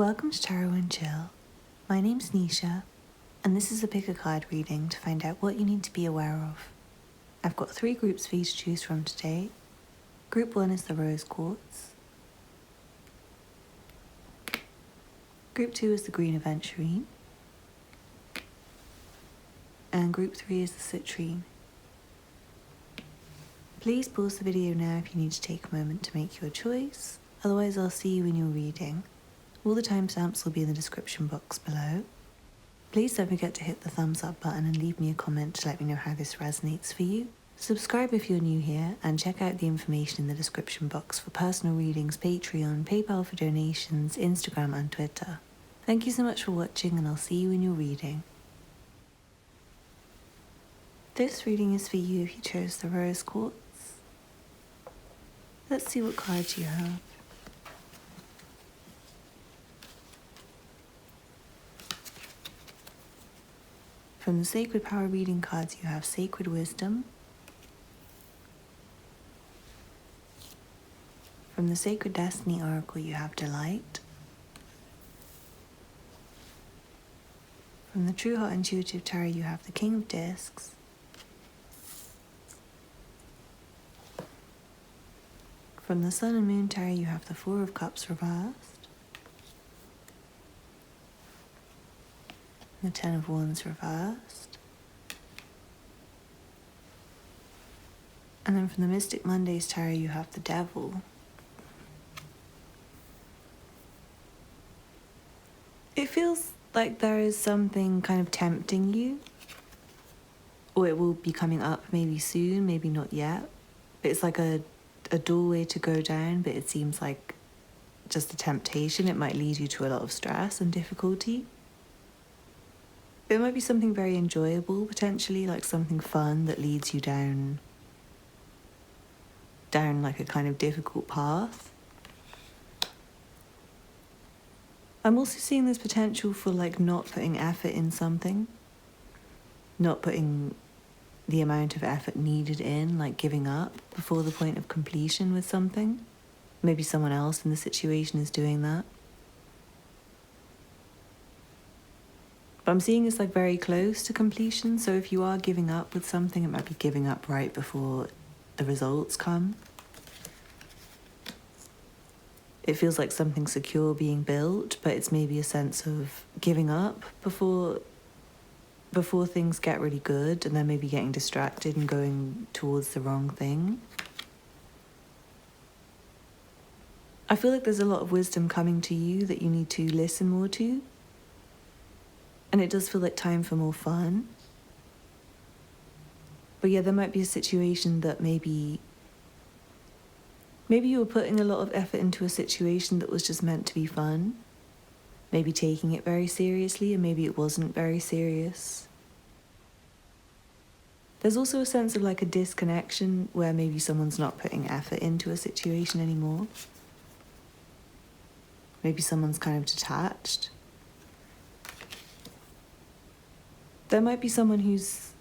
Welcome to Tarot and Chill. My name's Nisha, and this is a pick a card reading to find out what you need to be aware of. I've got 3 groups for you to choose from today. Group 1 is the Rose Quartz. Group 2 is the Green Aventurine. And Group 3 is the Citrine. Please pause the video now if you need to take a moment to make your choice, otherwise I'll see you in your reading. All the timestamps will be in the description box below. Please don't forget to hit the thumbs up button and leave me a comment to let me know how this resonates for you. Subscribe if you're new here and check out the information in the description box for personal readings, Patreon, PayPal for donations, Instagram and Twitter. Thank you so much for watching and I'll see you in your reading. This reading is for you if you chose the Rose Quartz. Let's see what cards you have. From the Sacred Power reading cards, you have Sacred Wisdom. From the Sacred Destiny Oracle, you have Delight. From the True Heart Intuitive Tarot, you have the King of Discs. From the Sun and Moon Tarot, you have the Four of Cups reversed. The Ten of Wands reversed. And then from the Mystic Mondays Tarot, you have the Devil. It feels like there is something kind of tempting you, or it will be coming up maybe soon, maybe not yet. It's like a doorway to go down, but it seems like just a temptation. It might lead you to a lot of stress and difficulty. It might be something very enjoyable, potentially, like something fun that leads you down like a kind of difficult path. I'm also seeing this potential for like not putting effort in something, not putting the amount of effort needed in, like giving up before the point of completion with something. Maybe someone else in the situation is doing that. But I'm seeing it's like very close to completion, so if you are giving up with something, it might be giving up right before the results come. It feels like something secure being built, but it's maybe a sense of giving up before things get really good, and then maybe getting distracted and going towards the wrong thing. I feel like there's a lot of wisdom coming to you that you need to listen more to. And it does feel like time for more fun. But yeah, there might be a situation that maybe you were putting a lot of effort into a situation that was just meant to be fun. Maybe taking it very seriously, and maybe it wasn't very serious. There's also a sense of like a disconnection where maybe someone's not putting effort into a situation anymore. Maybe someone's kind of detached. There might be someone who's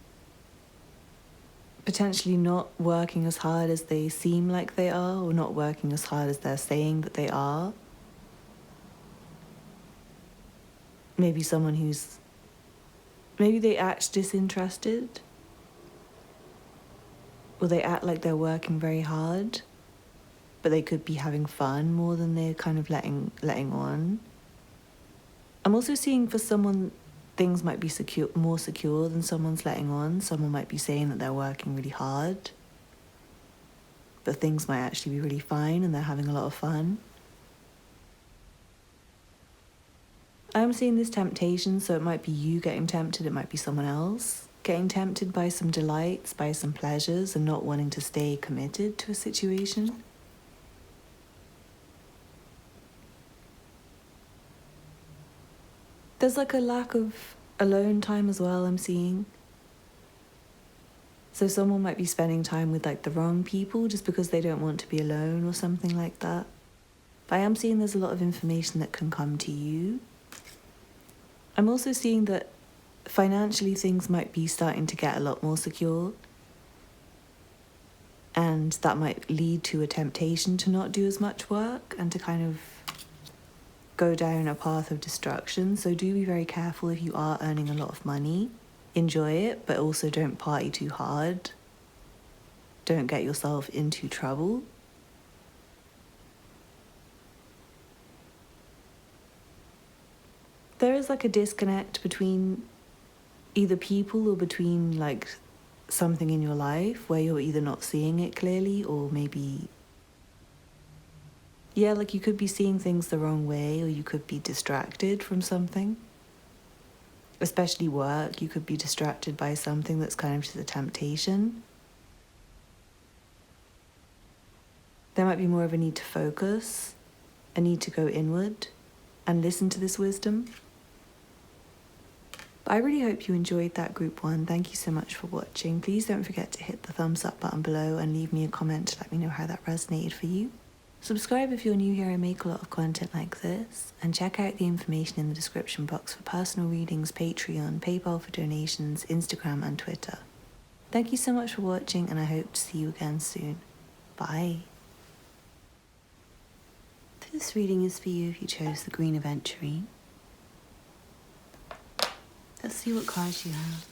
potentially not working as hard as they seem like they are, or not working as hard as they're saying that they are. Maybe someone maybe they act disinterested, or they act like they're working very hard, but they could be having fun more than they're kind of letting on. I'm also seeing for someone, things might be more secure than someone's letting on. Someone might be saying that they're working really hard, but things might actually be really fine and they're having a lot of fun. I'm seeing this temptation, so it might be you getting tempted, it might be someone else getting tempted by some delights, by some pleasures, and not wanting to stay committed to a situation. There's like a lack of alone time as well, I'm seeing. So someone might be spending time with like the wrong people just because they don't want to be alone or something like that. But I am seeing there's a lot of information that can come to you. I'm also seeing that financially things might be starting to get a lot more secure. And that might lead to a temptation to not do as much work and to kind of go down a path of destruction. So do be very careful if you are earning a lot of money. Enjoy it, but also don't party too hard. Don't get yourself into trouble. There is like a disconnect between either people or between like something in your life where you're either not seeing it clearly or maybe, yeah, like you could be seeing things the wrong way, or you could be distracted from something. Especially work, you could be distracted by something that's kind of just a temptation. There might be more of a need to focus, a need to go inward and listen to this wisdom. But I really hope you enjoyed that group 1. Thank you so much for watching. Please don't forget to hit the thumbs up button below and leave me a comment to let me know how that resonated for you. Subscribe if you're new here. I make a lot of content like this, and check out the information in the description box for personal readings, Patreon, PayPal for donations, Instagram and Twitter. Thank you so much for watching, and I hope to see you again soon. Bye. This reading is for you if you chose the green Aventurine. Let's see what cards you have.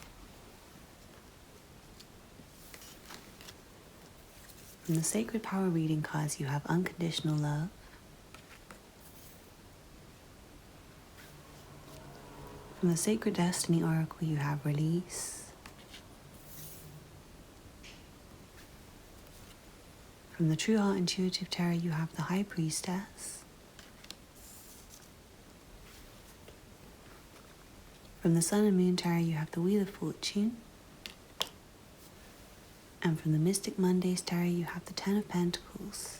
From the Sacred Power reading cards, you have Unconditional Love. From the Sacred Destiny Oracle, you have Release. From the True Heart Intuitive Tarot, you have the High Priestess. From the Sun and Moon Tarot, you have the Wheel of Fortune. And from the Mystic Mondays Tarot, you have the Ten of Pentacles.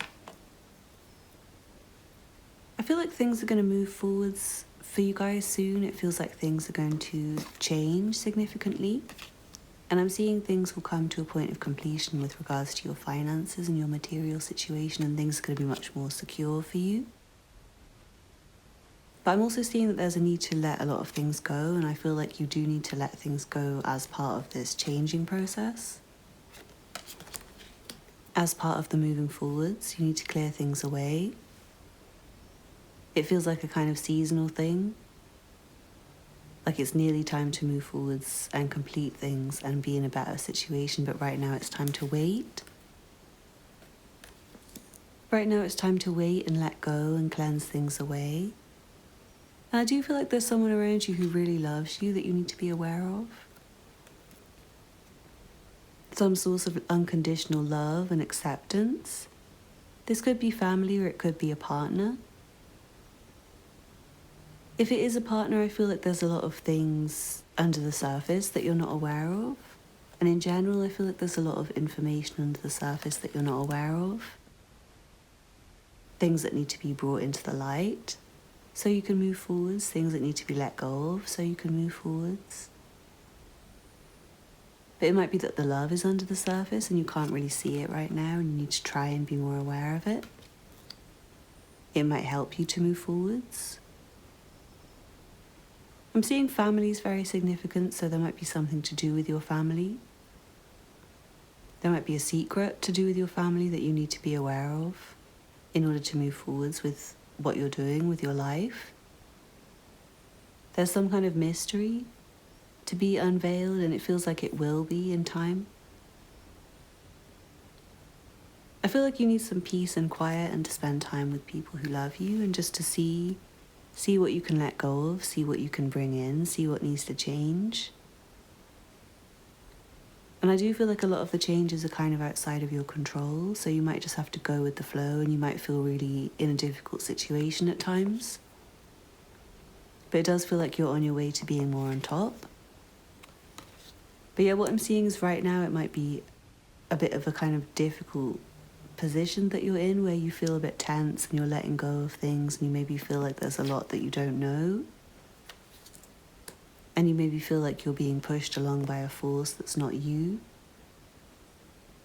I feel like things are going to move forwards for you guys soon. It feels like things are going to change significantly. And I'm seeing things will come to a point of completion with regards to your finances and your material situation, and things are going to be much more secure for you. But I'm also seeing that there's a need to let a lot of things go, and I feel like you do need to let things go as part of this changing process. As part of the moving forwards, you need to clear things away. It feels like a kind of seasonal thing. Like it's nearly time to move forwards and complete things and be in a better situation, but right now it's time to wait. Right now it's time to wait and let go and cleanse things away. And I do feel like there's someone around you who really loves you that you need to be aware of. Some source of unconditional love and acceptance. This could be family or it could be a partner. If it is a partner, I feel like there's a lot of things under the surface that you're not aware of. And in general, I feel like there's a lot of information under the surface that you're not aware of. Things that need to be brought into the light so you can move forwards. Things that need to be let go of so you can move forwards. But it might be that the love is under the surface and you can't really see it right now, and you need to try and be more aware of it. It might help you to move forwards. I'm seeing family is very significant, so there might be something to do with your family. There might be a secret to do with your family that you need to be aware of in order to move forwards with what you're doing with your life. There's some kind of mystery to be unveiled, and it feels like it will be in time. I feel like you need some peace and quiet and to spend time with people who love you, and just to see what you can let go of, see what you can bring in, see what needs to change. And I do feel like a lot of the changes are kind of outside of your control, so you might just have to go with the flow, and you might feel really in a difficult situation at times. But it does feel like you're on your way to being more on top. But yeah, what I'm seeing is right now it might be a bit of a kind of difficult position that you're in, where you feel a bit tense and you're letting go of things, and you maybe feel like there's a lot that you don't know. And you maybe feel like you're being pushed along by a force that's not you.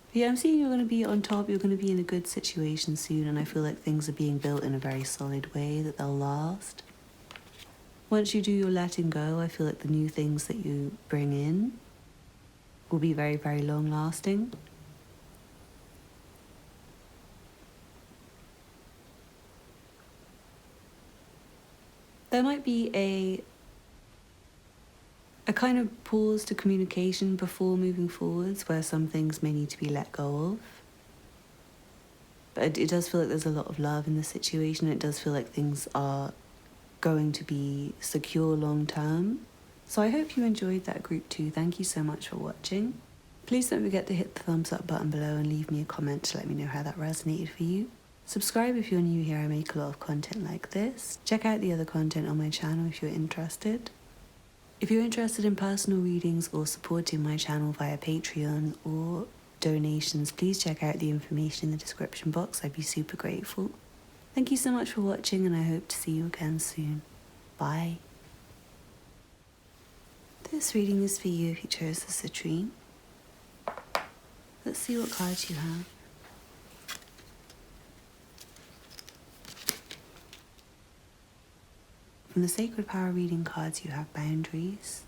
But yeah, I'm seeing you're going to be on top, you're going to be in a good situation soon, and I feel like things are being built in a very solid way that they'll last. Once you do your letting go, I feel like the new things that you bring in will be very, very long lasting. There might be a kind of pause to communication before moving forwards, where some things may need to be let go of. But it does feel like there's a lot of love in the situation. It does feel like things are going to be secure long term. So I hope you enjoyed that group too. Thank you so much for watching. Please don't forget to hit the thumbs up button below and leave me a comment to let me know how that resonated for you. Subscribe if you're new here. I make a lot of content like this. Check out the other content on my channel if you're interested. If you're interested in personal readings or supporting my channel via Patreon or donations, please check out the information in the description box. I'd be super grateful. Thank you so much for watching, and I hope to see you again soon. Bye. This reading is for you if you chose the Citrine. Let's see what cards you have. From the Sacred Power reading cards, you have boundaries.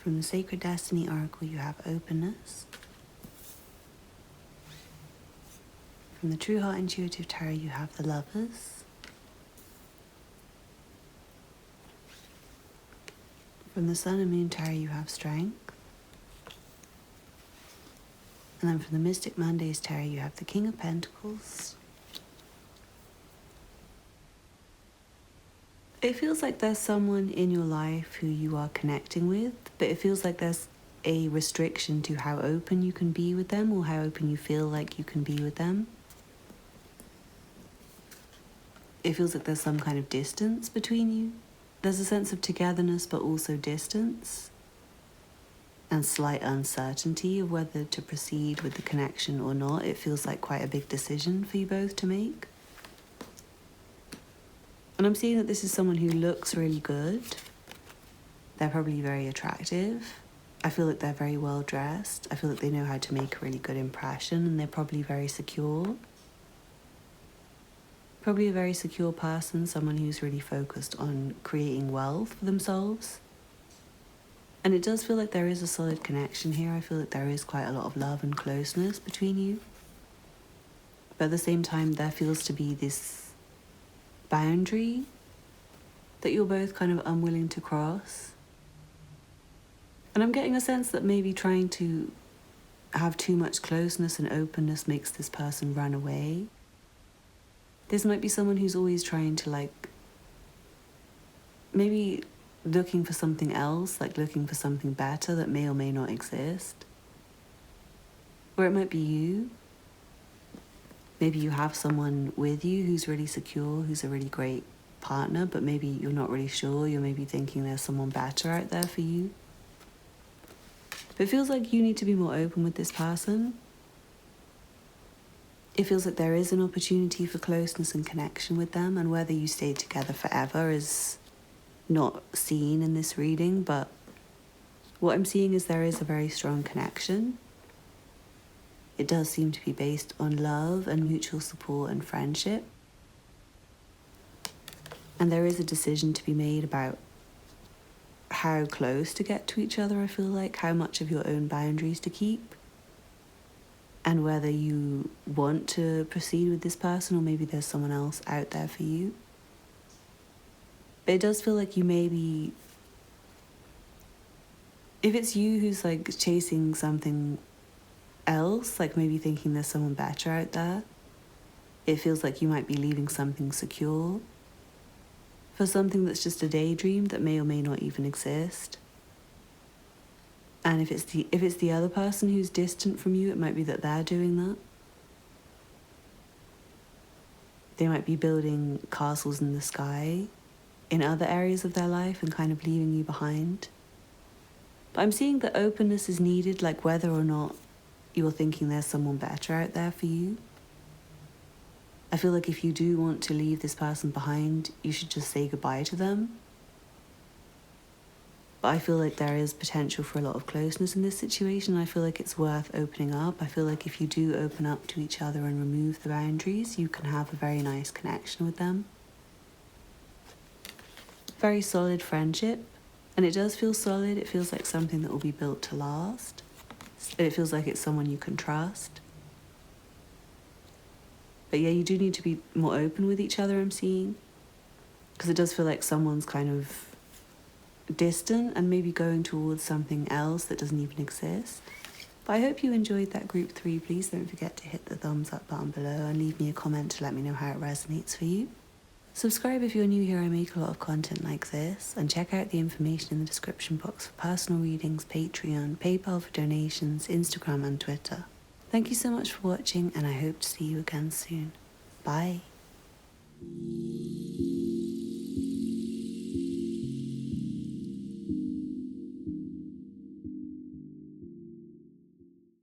From the Sacred Destiny Oracle, you have openness. From the True Heart Intuitive Tarot, you have the Lovers. From the Sun and Moon Tarot, you have Strength. And then from the Mystic Mondays Tarot, you have the King of Pentacles. It feels like there's someone in your life who you are connecting with, but it feels like there's a restriction to how open you can be with them or how open you feel like you can be with them. It feels like there's some kind of distance between you. There's a sense of togetherness, but also distance and slight uncertainty of whether to proceed with the connection or not. It feels like quite a big decision for you both to make. And I'm seeing that this is someone who looks really good. They're probably very attractive. I feel like they're very well dressed. I feel like they know how to make a really good impression, and they're probably very secure. Probably a very secure person, someone who's really focused on creating wealth for themselves. And it does feel like there is a solid connection here. I feel like there is quite a lot of love and closeness between you. But at the same time, there feels to be this boundary that you're both kind of unwilling to cross. And I'm getting a sense that maybe trying to have too much closeness and openness makes this person run away. This might be someone who's always trying to maybe looking for something else, looking for something better that may or may not exist. Or it might be you. Maybe you have someone with you who's really secure, who's a really great partner, but maybe you're not really sure. You're maybe thinking there's someone better out there for you. But it feels like you need to be more open with this person. It feels like there is an opportunity for closeness and connection with them, and whether you stay together forever is not seen in this reading, but what I'm seeing is there is a very strong connection. It does seem to be based on love and mutual support and friendship. And there is a decision to be made about how close to get to each other, I feel like, how much of your own boundaries to keep, and whether you want to proceed with this person or maybe there's someone else out there for you. But it does feel like you may be, if it's you who's chasing something else, maybe thinking there's someone better out there, it feels like you might be leaving something secure for something that's just a daydream that may or may not even exist. And if it's the other person who's distant from you, it might be that they're doing that. They might be building castles in the sky in other areas of their life and kind of leaving you behind. But I'm seeing that openness is needed, whether or not you're thinking there's someone better out there for you. I feel like if you do want to leave this person behind, you should just say goodbye to them. But I feel like there is potential for a lot of closeness in this situation. I feel like it's worth opening up. I feel like if you do open up to each other and remove the boundaries, you can have a very nice connection with them. Very solid friendship. And it does feel solid. It feels like something that will be built to last. It feels like it's someone you can trust. But yeah, you do need to be more open with each other, I'm seeing. Because it does feel like someone's kind of distant and maybe going towards something else that doesn't even exist. But I hope you enjoyed that group 3. Please don't forget to hit the thumbs up button below and leave me a comment to let me know how it resonates for you. Subscribe if you're new here. I make a lot of content like this, and check out the information in the description box for personal readings, Patreon, PayPal for donations, Instagram and Twitter. Thank you so much for watching, and I hope to see you again soon. Bye.